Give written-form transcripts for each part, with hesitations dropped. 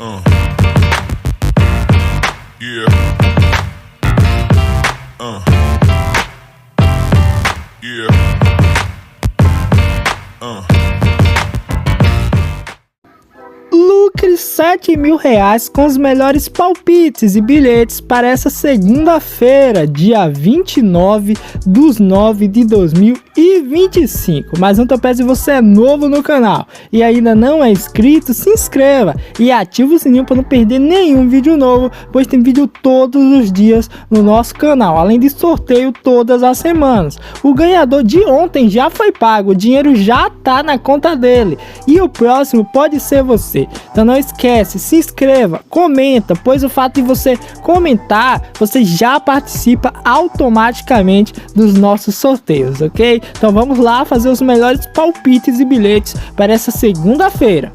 Yeah. Yeah. Lucre R$7.000 com os melhores palpites e bilhetes para essa segunda-feira, dia 29/9/2025. Mas não te peço, se você é novo no canal e ainda não é inscrito, se inscreva e ative o sininho para não perder nenhum vídeo novo, pois tem vídeo todos os dias no nosso canal, além de sorteio todas as semanas. O ganhador de ontem já foi pago, o dinheiro já tá na conta dele e o próximo pode ser você. Então não esquece, se inscreva, comenta, pois o fato de você comentar, você já participa automaticamente dos nossos sorteios, ok? Então vamos lá fazer os melhores palpites e bilhetes para essa segunda-feira.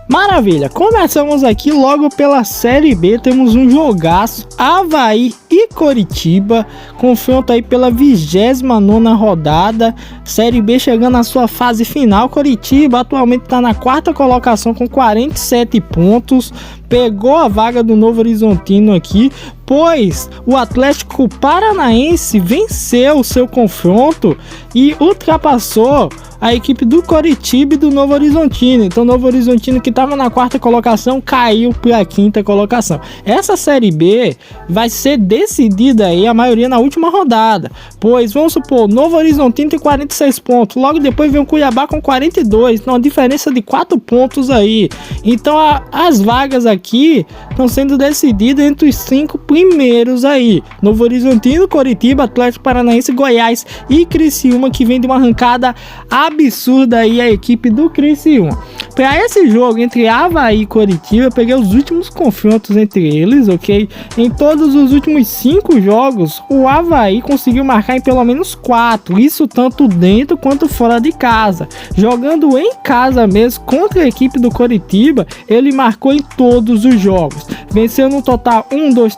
Maravilha, começamos aqui logo pela Série B, temos um jogaço, Avaí e Coritiba, confronto aí pela 29ª rodada, Série B chegando à sua fase final. Coritiba atualmente está na 4ª colocação com 47 pontos, pegou a vaga do Novo Horizontino aqui, pois o Atlético Paranaense venceu o seu confronto e ultrapassou a equipe do Coritiba e do Novo Horizontino. Então o Novo Horizontino, que estava na 4ª colocação, caiu para a 5ª colocação. Essa Série B vai ser decidida aí a maioria na última rodada, pois vamos supor, Novo Horizontino tem 46 pontos, logo depois vem o Cuiabá com 42, então uma diferença de 4 pontos aí. Então as vagas aqui estão sendo decididas entre os 5 primeiros aí: Novo Horizontino, Coritiba, Atlético Paranaense, Goiás e Criciúma, que vem de uma arrancada absurda aí a equipe do Criciúma. Para esse jogo entre Avaí e Coritiba, eu peguei os últimos confrontos entre eles, ok? Em todos os últimos 5 jogos, o Avaí conseguiu marcar em pelo menos 4, isso tanto dentro quanto fora de casa. Jogando em casa mesmo contra a equipe do Coritiba, ele marcou em todos os jogos. Venceu no total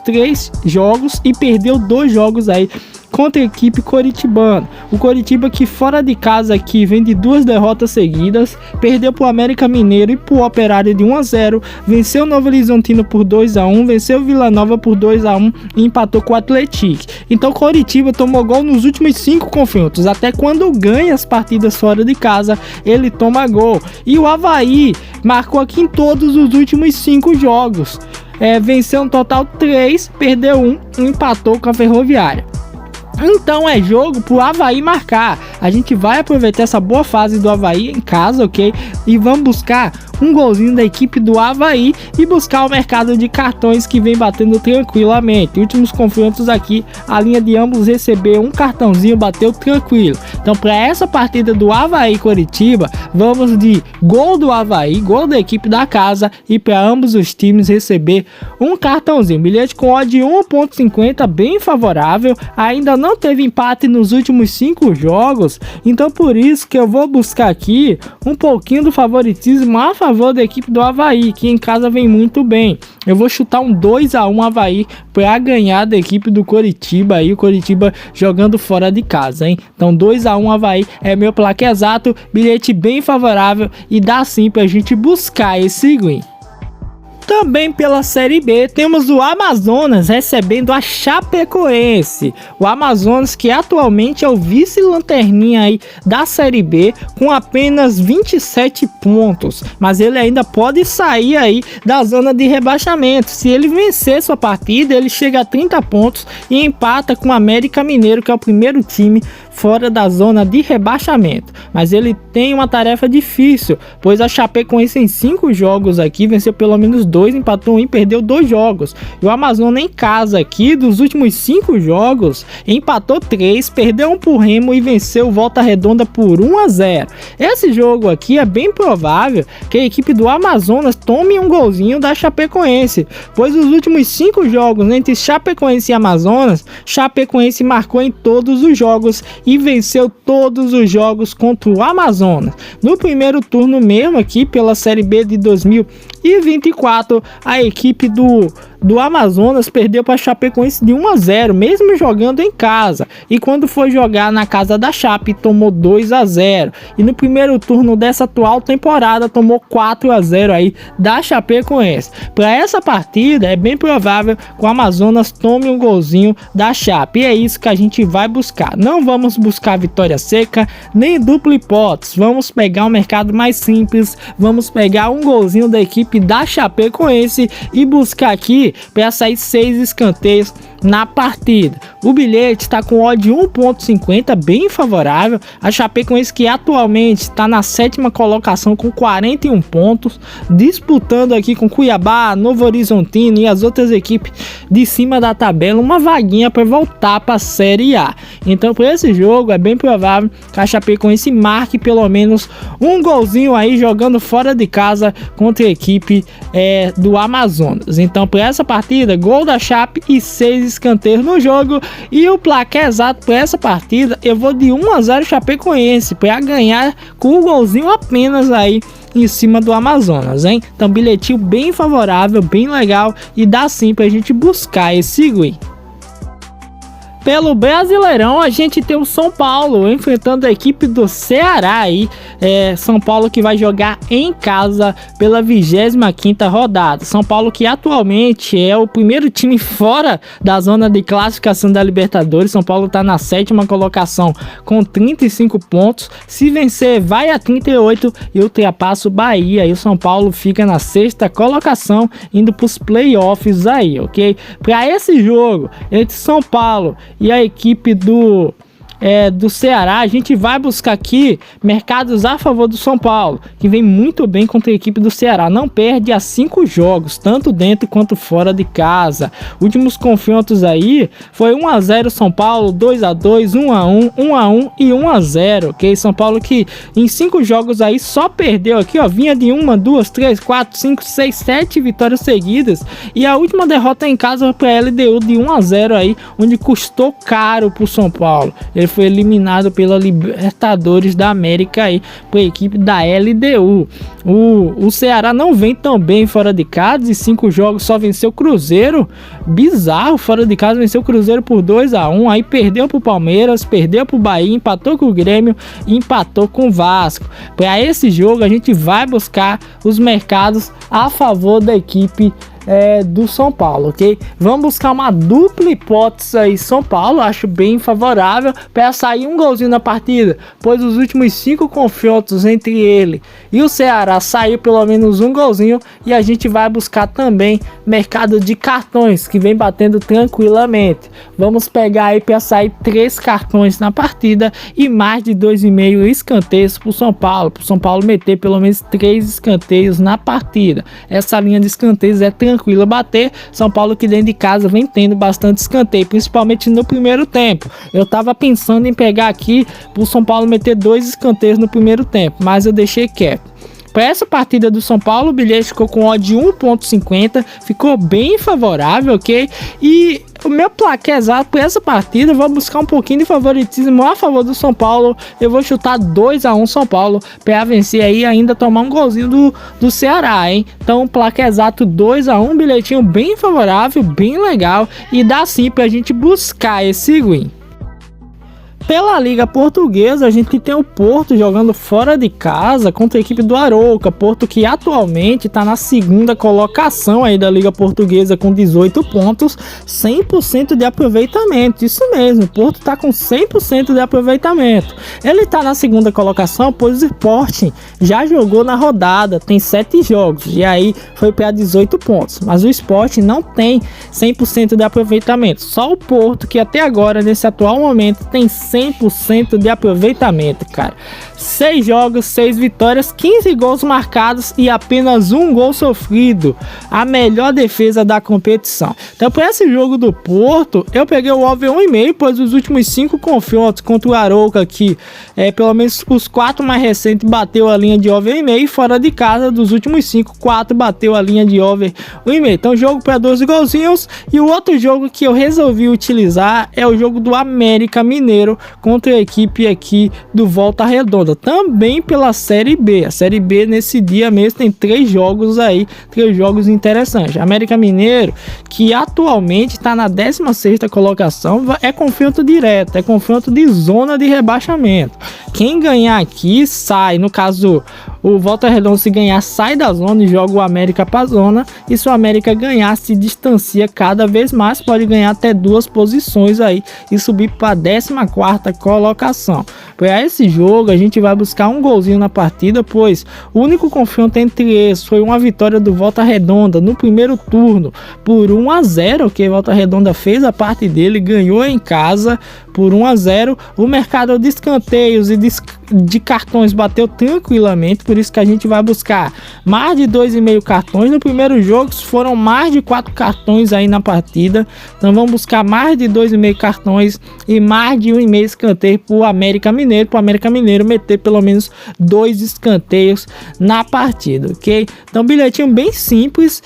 3 jogos e perdeu 2 jogos aí contra a equipe coritibana. O Coritiba, que fora de casa aqui vem de 2 derrotas seguidas, perdeu para o América Mineiro e para o Operário de 1-0, venceu o Novo Horizontino por 2-1, venceu o Vila Nova por 2-1 e empatou com o Atlético. Então o Coritiba tomou gol nos últimos 5 confrontos, até quando ganha as partidas fora de casa, ele toma gol. E o Avaí marcou aqui em todos os últimos 5 jogos, venceu um total 3, perdeu 1 e empatou com a Ferroviária. Então é jogo pro Avaí marcar. A gente vai aproveitar essa boa fase do Avaí em casa, ok? E vamos buscar um golzinho da equipe do Avaí e buscar o mercado de cartões, que vem batendo tranquilamente. Últimos confrontos aqui, a linha de ambos recebeu um cartãozinho, bateu tranquilo. Então para essa partida do Avaí e Coritiba, vamos de gol do Avaí, gol da equipe da casa, e para ambos os times receber um cartãozinho. Bilhete com odd de 1.50, bem favorável. Ainda não teve empate nos últimos 5 jogos, então por isso que eu vou buscar aqui um pouquinho do favoritismo a favor da equipe do Avaí, que em casa vem muito bem. Eu vou chutar um 2-1 Avaí para ganhar da equipe do Coritiba aí, o Coritiba jogando fora de casa, hein? Então 2-1 Avaí é meu placar exato, bilhete bem favorável e dá sim pra gente buscar esse win. Também pela Série B, temos o Amazonas recebendo a Chapecoense. O Amazonas, que atualmente é o vice-lanterninha aí da Série B, com apenas 27 pontos. Mas ele ainda pode sair aí da zona de rebaixamento. Se ele vencer sua partida, ele chega a 30 pontos e empata com o América Mineiro, que é o primeiro time fora da zona de rebaixamento. Mas ele tem uma tarefa difícil, pois a Chapecoense em 5 jogos aqui venceu pelo menos 2, empatou 1 e perdeu 2 jogos. E o Amazonas em casa aqui, dos últimos 5 jogos, empatou 3, perdeu 1 pro Remo e venceu o Volta Redonda por 1-0. Esse jogo aqui é bem provável que a equipe do Amazonas tome um golzinho da Chapecoense, pois os últimos 5 jogos entre Chapecoense e Amazonas, Chapecoense marcou em todos os jogos e venceu todos os jogos contra o Amazonas. No primeiro turno mesmo aqui pela Série B de 2024, a equipe do Amazonas perdeu para a Chapecoense de 1-0, mesmo jogando em casa. E quando foi jogar na casa da Chape, tomou 2-0. E no primeiro turno dessa atual temporada, tomou 4-0 aí da Chapecoense. Para essa partida, é bem provável que o Amazonas tome um golzinho da Chape. E é isso que a gente vai buscar. Não vamos buscar vitória seca, nem dupla hipótese. Vamos pegar um mercado mais simples. Vamos pegar um golzinho da equipe da Chapecoense e buscar aqui para sair 6 escanteios na partida. O bilhete está com odd 1.50, bem favorável. A Chapecoense, que atualmente está na 7ª colocação com 41 pontos, disputando aqui com Cuiabá, Novo Horizontino e as outras equipes de cima da tabela uma vaguinha para voltar para a Série A. Então, para esse jogo é bem provável que a Chapecoense marque pelo menos um golzinho aí jogando fora de casa contra a equipe do Amazonas. Então, para essa partida, gol da Chape e 6 escanteios no jogo. E o placar exato para essa partida, eu vou de 1-0 Chapecoense para ganhar com um golzinho apenas aí em cima do Amazonas, hein? Então, bilhetinho bem favorável, bem legal, e dá sim pra gente buscar esse win. Pelo Brasileirão, a gente tem o São Paulo enfrentando a equipe do Ceará aí. São Paulo que vai jogar em casa pela 25ª rodada. São Paulo que atualmente é o primeiro time fora da zona de classificação da Libertadores. São Paulo está na 7ª colocação com 35 pontos. Se vencer, vai a 38 e ultrapassa o Bahia. E o São Paulo fica na 6ª colocação, indo para os playoffs aí, ok? Para esse jogo entre São Paulo e a equipe do Ceará, a gente vai buscar aqui mercados a favor do São Paulo, que vem muito bem contra a equipe do Ceará, não perde há 5 jogos, tanto dentro quanto fora de casa. Últimos confrontos aí foi 1-0 São Paulo, 2-2, 1-1, 1-1 e 1-0, ok? São Paulo que em 5 jogos aí só perdeu aqui, ó, vinha de 1, 2, 3, 4, 5, 6, 7 vitórias seguidas, e a última derrota em casa para a LDU de 1-0 aí, onde custou caro pro São Paulo. Ele foi eliminado pela Libertadores da América aí, para a equipe da LDU. O Ceará não vem tão bem fora de casa, e 5 jogos só venceu o Cruzeiro, bizarro, fora de casa venceu o Cruzeiro por 2-1, aí perdeu pro Palmeiras, perdeu pro Bahia, empatou com o Grêmio e empatou com o Vasco. Para esse jogo a gente vai buscar os mercados a favor da equipe do São Paulo, ok? Vamos buscar uma dupla hipótese aí, São Paulo, acho bem favorável para sair um golzinho na partida, pois os últimos 5 confrontos entre ele e o Ceará saiu pelo menos um golzinho, e a gente vai buscar também mercado de cartões, que vem batendo tranquilamente. Vamos pegar aí para sair 3 cartões na partida e mais de 2,5 escanteios para o São Paulo meter pelo menos 3 escanteios na partida. Essa linha de escanteios é tranquila bater. São Paulo que dentro de casa vem tendo bastante escanteio, principalmente no primeiro tempo. Eu tava pensando em pegar aqui pro São Paulo meter 2 escanteios no primeiro tempo, mas eu deixei quieto. Para essa partida do São Paulo, o bilhete ficou com odd 1.50, ficou bem favorável, ok? E o meu placar exato para essa partida, eu vou buscar um pouquinho de favoritismo a favor do São Paulo. Eu vou chutar 2-1 São Paulo para vencer aí e ainda tomar um golzinho do Ceará, hein? Então, placar exato 2-1, bilhetinho bem favorável, bem legal, e dá sim para a gente buscar esse win. Pela Liga Portuguesa, a gente tem o Porto jogando fora de casa contra a equipe do Arouca. Porto que atualmente está na 2ª colocação aí da Liga Portuguesa com 18 pontos, 100% de aproveitamento. Isso mesmo, Porto está com 100% de aproveitamento. Ele está na 2ª colocação, pois o Sporting já jogou na rodada, tem 7 jogos, e aí foi para 18 pontos. Mas o Sporting não tem 100% de aproveitamento. Só o Porto, que até agora, nesse atual momento, tem 100% de aproveitamento, cara. 6 jogos, 6 vitórias, 15 gols marcados e apenas 1 gol sofrido. A melhor defesa da competição. Então, para esse jogo do Porto, eu peguei o over 1,5, pois os últimos 5 confrontos contra o Arouca aqui, pelo menos os 4 mais recentes bateu a linha de over 1,5, fora de casa, dos últimos 5, 4 bateu a linha de over 1,5. Então, jogo para 12 golzinhos. E o outro jogo que eu resolvi utilizar é o jogo do América Mineiro contra a equipe aqui do Volta Redonda, também pela Série B. A Série B nesse dia mesmo tem 3 jogos aí, 3 jogos interessantes. América Mineiro, que atualmente está na 16ª colocação, é confronto direto, é confronto de zona de rebaixamento. Quem ganhar aqui sai, no caso o Volta Redonda, se ganhar, sai da zona e joga o América para a zona, e se o América ganhar, se distancia cada vez mais, pode ganhar até 2 posições aí e subir para a 14ª colocação. Para esse jogo a gente vai buscar um golzinho na partida, pois o único confronto entre eles foi uma vitória do Volta Redonda no primeiro turno por 1-0, que Volta Redonda fez a parte dele, ganhou em casa por 1-0. O mercado de escanteios e de cartões bateu tranquilamente, por isso que a gente vai buscar mais de 2,5 cartões. No primeiro jogo foram mais de 4 cartões aí na partida, então vamos buscar mais de 2,5 cartões e mais de 1,5 escanteio para o América Mineiro meter pelo menos 2 escanteios na partida, ok? Então bilhetinho bem simples,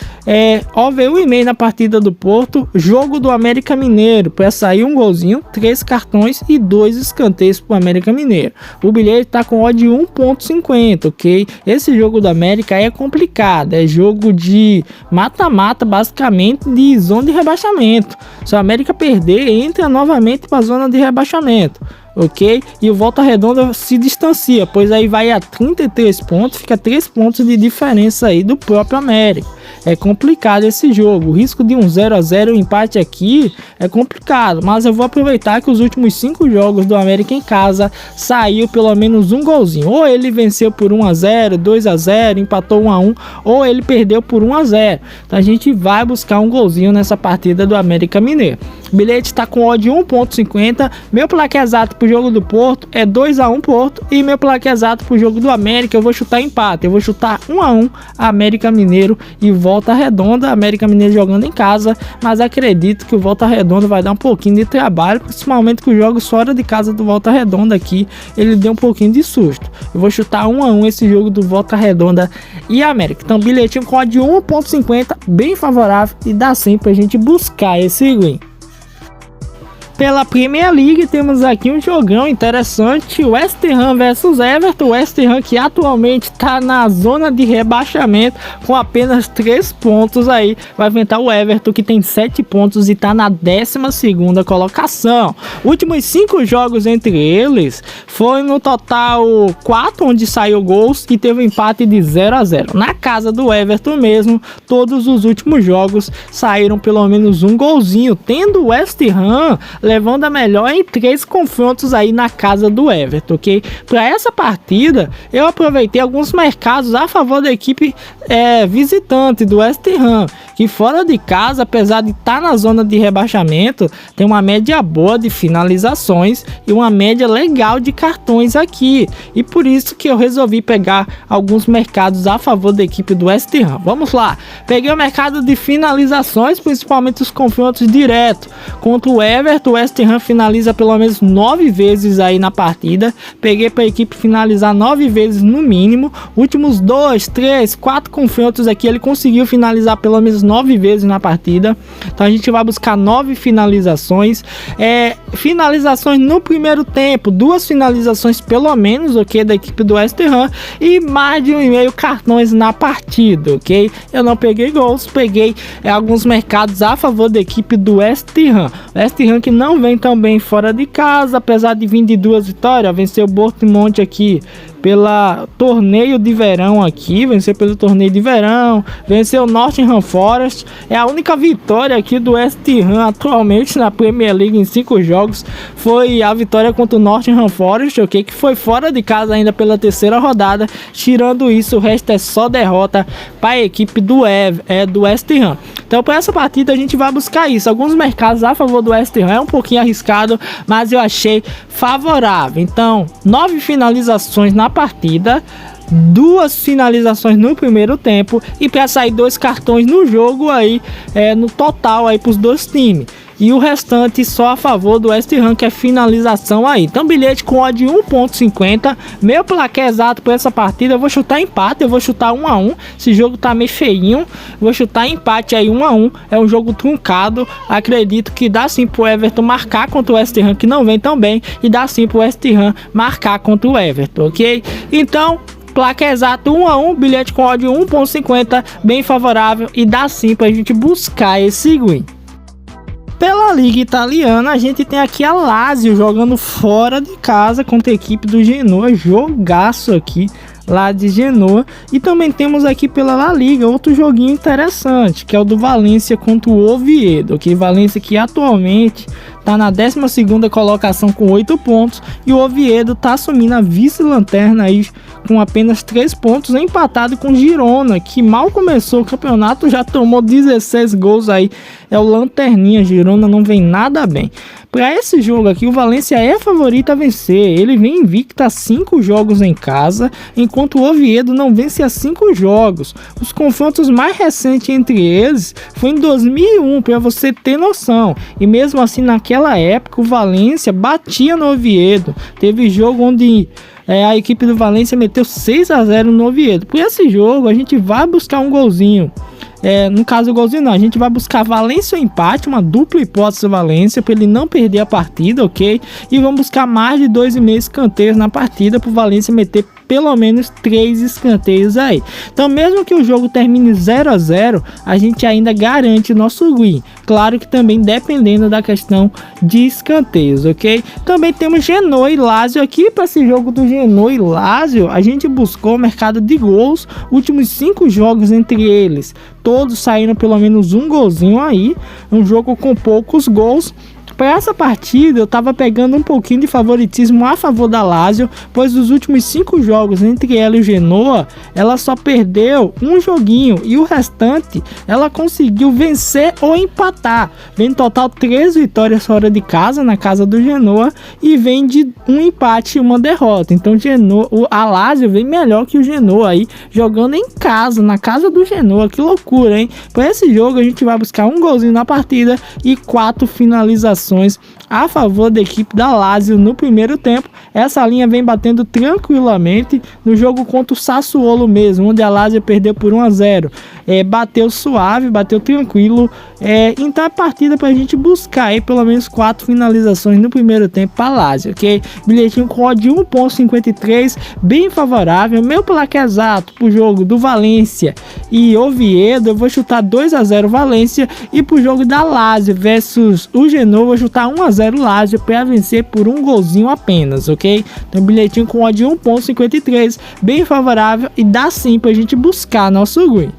over 1,5 na partida do Porto, jogo do América Mineiro, para sair um golzinho, 3 cartões e 2 escanteios para o América Mineiro. O bilhete está com odd 1.50, ok? Esse jogo do América é complicado, é jogo de mata-mata, basicamente de zona de rebaixamento. Se o América perder, entra novamente para a zona de rebaixamento, ok? E o Volta Redonda se distancia, pois aí vai a 33 pontos, fica 3 pontos de diferença aí do próprio América. É complicado esse jogo, o risco de um 0-0 empate aqui é complicado, mas eu vou aproveitar que os últimos 5 jogos do América em casa saiu pelo menos um golzinho, ou ele venceu por 1-0, 2-0, empatou 1-1, ou ele perdeu por 1-0, então a gente vai buscar um golzinho nessa partida do América Mineiro. O bilhete está com odd 1.50, meu placar exato para o jogo do Porto é 2-1 Porto, e meu placar exato para o jogo do América eu vou chutar empate, eu vou chutar 1-1 América Mineiro e Volta Redonda. América Mineiro jogando em casa, mas acredito que o Volta Redonda vai dar um pouquinho de trabalho, principalmente com os jogos fora de casa do Volta Redonda aqui, ele deu um pouquinho de susto. Eu vou chutar 1-1 esse jogo do Volta Redonda e América. Então bilhetinho com odd 1.50, bem favorável, e dá sim pra gente buscar esse win. Pela Premier League temos aqui um jogão interessante, West Ham versus Everton. West Ham que atualmente está na zona de rebaixamento com apenas 3 pontos aí, vai enfrentar o Everton que tem 7 pontos e está na 12ª colocação. Últimos 5 jogos entre eles foi no total 4 onde saiu gols e teve um empate de 0-0. Na casa do Everton mesmo, todos os últimos jogos saíram pelo menos um golzinho, tendo o West Ham levando a melhor em 3 confrontos aí na casa do Everton, ok? Para essa partida, eu aproveitei alguns mercados a favor da equipe visitante do West Ham, que fora de casa, apesar de estar na zona de rebaixamento, tem uma média boa de finalizações e uma média legal de cartões aqui, e por isso que eu resolvi pegar alguns mercados a favor da equipe do West Ham. Vamos lá, peguei o mercado de finalizações, principalmente os confrontos diretos contra o Everton. O West Ham finaliza pelo menos 9 vezes aí na partida, peguei para a equipe finalizar 9 vezes no mínimo. Últimos 2, 3, 4 confrontos aqui ele conseguiu finalizar pelo menos 9 vezes na partida, então a gente vai buscar 9 finalizações, finalizações no primeiro tempo, 2 finalizações pelo menos, ok, da equipe do West Ham, e mais de 1,5 cartões na partida, ok? Eu não peguei gols, peguei alguns mercados a favor da equipe do West Ham. West Ham que não vem tão bem fora de casa, apesar de vir de 2 vitórias, venceu o Bournemouth aqui pela torneio de verão aqui, venceu pelo torneio de verão, venceu o Nottingham Forest, é a única vitória aqui do West Ham atualmente na Premier League em 5 jogos, foi a vitória contra o Nottingham Forest, ok, que foi fora de casa ainda pela 3ª rodada. Tirando isso, o resto é só derrota para a equipe do West Ham. Então para essa partida a gente vai buscar isso, alguns mercados a favor do West Ham, é um pouquinho arriscado, mas eu achei favorável. Então 9 finalizações na partida, 2 finalizações no primeiro tempo, e para sair 2 cartões no jogo aí, no total aí para os 2 times. e o restante só a favor do West Ham, que é finalização aí. Então bilhete com odd 1.50, meu placar exato para essa partida, eu vou chutar empate, eu vou chutar 1 a 1. Esse jogo tá meio feinho, vou chutar empate aí 1 a 1. É um jogo truncado, acredito que dá sim pro Everton marcar contra o West Ham, que não vem tão bem, e dá sim pro West Ham marcar contra o Everton, ok? Então placa exato 1 a 1, bilhete com odd 1.50, bem favorável, e dá sim pra gente buscar esse win. Pela Liga Italiana, a gente tem aqui a Lazio jogando fora de casa contra a equipe do Genoa, jogaço aqui lá de Genoa. E também temos aqui pela La Liga outro joguinho interessante, que é o do Valência contra o Oviedo, que Valência que atualmente está na 12ª colocação com 8 pontos, e o Oviedo está assumindo a vice-lanterna aí com apenas 3 pontos, empatado com Girona, que mal começou o campeonato, já tomou 16 gols aí, é o lanterninha. Girona não vem nada bem. Para esse jogo aqui, o Valência é favorito a vencer, ele vem invicto a 5 jogos em casa, enquanto o Oviedo não vence a 5 jogos. Os confrontos mais recentes entre eles foi em 2001, para você ter noção, e mesmo assim naquela época o Valência batia no Oviedo. Teve jogo onde a equipe do Valência meteu 6 a 0 no Oviedo. Por esse jogo a gente vai buscar um golzinho. No caso o golzinho não, a gente vai buscar Valência ou empate, uma dupla hipótese Valência, para ele não perder a partida, ok? E vamos buscar mais de 2,5 escanteios na partida, para o Valência meter pelo menos 3 escanteios aí. Então mesmo que o jogo termine 0 a 0, a gente ainda garante nosso win. Claro que também dependendo da questão de escanteios, ok? Também temos Genoa e Lazio aqui. Para esse jogo do Genoa e Lazio, a gente buscou o mercado de gols, últimos 5 jogos entre eles, todos saíram pelo menos um golzinho aí, um jogo com poucos gols. Para essa partida eu estava pegando um pouquinho de favoritismo a favor da Lazio, pois dos últimos 5 jogos entre ela e o Genoa, ela só perdeu um joguinho e o restante ela conseguiu vencer ou empatar. Vem em total 3 vitórias fora de casa, na casa do Genoa, e vem de um empate e uma derrota. Então a Lazio vem melhor que o Genoa aí, jogando em casa, na casa do Genoa. Que loucura, hein? Para esse jogo a gente vai buscar um golzinho na partida e 4 finalizações a favor da equipe da Lazio no primeiro tempo. Essa linha vem batendo tranquilamente no jogo contra o Sassuolo mesmo, onde a Lazio perdeu por 1 a 0. Bateu suave, bateu tranquilo. Então é partida para a gente buscar aí pelo menos 4 finalizações no primeiro tempo para a Lazio, ok? Bilhetinho com odd 1.53, bem favorável. Meu placar exato para o jogo do Valência e Oviedo, eu vou chutar 2 a 0 Valência, e para o jogo da Lazio versus o Genoa, vou chutar 1 a 0 Lazio para vencer por um golzinho apenas, ok? Então bilhetinho com odd 1.53, bem favorável, e dá sim para a gente buscar nosso win.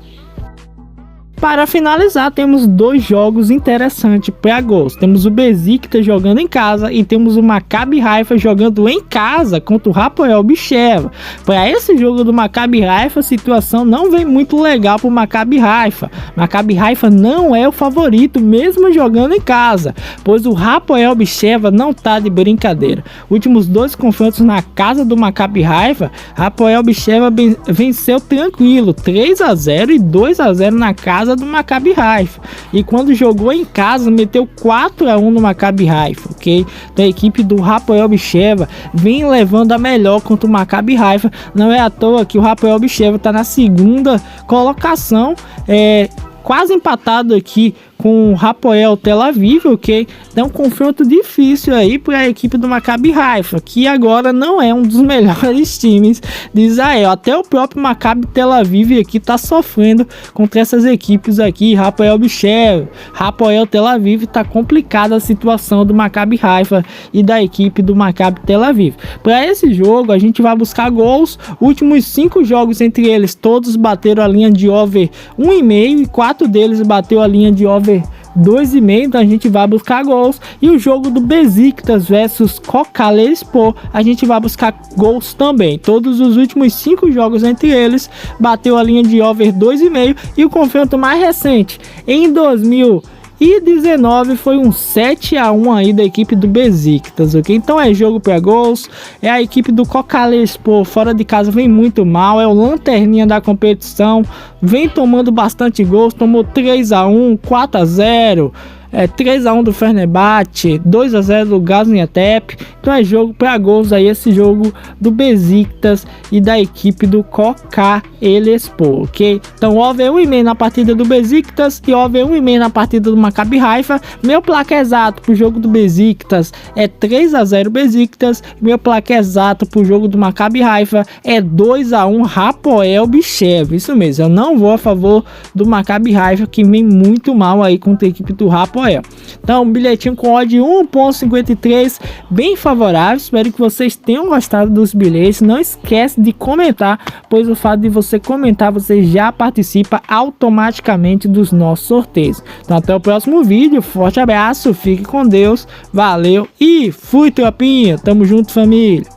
Para finalizar, temos 2 jogos interessantes para gols. Temos o Besiktas jogando em casa e temos o Maccabi Haifa jogando em casa contra o Hapoel Beersheva. Para esse jogo do Maccabi Haifa, a situação não vem muito legal para o Maccabi Haifa. Maccabi Haifa não é o favorito, mesmo jogando em casa, pois o Hapoel Beersheva não tá de brincadeira. Últimos 2 confrontos na casa do Maccabi Haifa, Hapoel Beersheva venceu tranquilo, 3 a 0 e 2 a 0 na casa do Maccabi Haifa, e quando jogou em casa meteu 4 a 1 no Maccabi Haifa, ok? Então a equipe do Hapoel Beersheva vem levando a melhor contra o Maccabi Haifa. Não é à toa que o Hapoel Beersheva está na 2ª colocação, quase empatado aqui com o Hapoel Tel Aviv, ok? Então um confronto difícil aí para a equipe do Maccabi Haifa, que agora não é um dos melhores times de Israel. Até o próprio Maccabi Tel Aviv aqui tá sofrendo contra essas equipes aqui, Hapoel Beersheva, Hapoel Tel Aviv. Tá complicada a situação do Maccabi Haifa e da equipe do Maccabi Tel Aviv. Para esse jogo a gente vai buscar gols. Últimos 5 jogos entre eles, todos bateram a linha de over 1,5 e 4 deles bateu a linha de over 2,5, então a gente vai buscar gols. E o jogo do Besiktas versus Kocaelispor, a gente vai buscar gols também. Todos os últimos 5 jogos entre eles bateu a linha de over 2,5, e o confronto mais recente em 2019 foi um 7 a 1 aí da equipe do Besiktas, ok? Então é jogo para gols. A equipe do Kocaelispor fora de casa vem muito mal, é o lanterninha da competição, vem tomando bastante gols, tomou 3 a 1, 4 a 0, 3-1 do Fenerbahçe, 2-0 do Gaziantep. Então é jogo para gols aí, esse jogo do Besiktas e da equipe do Kocaelispor, ok? Então over 1,5 na partida do Besiktas e over 1,5 na partida do Maccabi Haifa. Meu placar exato pro jogo do Besiktas é 3-0 Besiktas. Meu placar exato pro jogo do Maccabi Haifa é 2-1 Hapoel Be'er. Isso mesmo, eu não vou a favor do Maccabi Haifa, que vem muito mal aí contra a equipe do Hapoel. Então, um bilhetinho com odd 1,53, bem favorável. Espero que vocês tenham gostado dos bilhetes. Não esquece de comentar, pois o fato de você comentar, você já participa automaticamente dos nossos sorteios. Então, até o próximo vídeo. Forte abraço, fique com Deus, valeu e fui, tropinha. Tamo junto, família.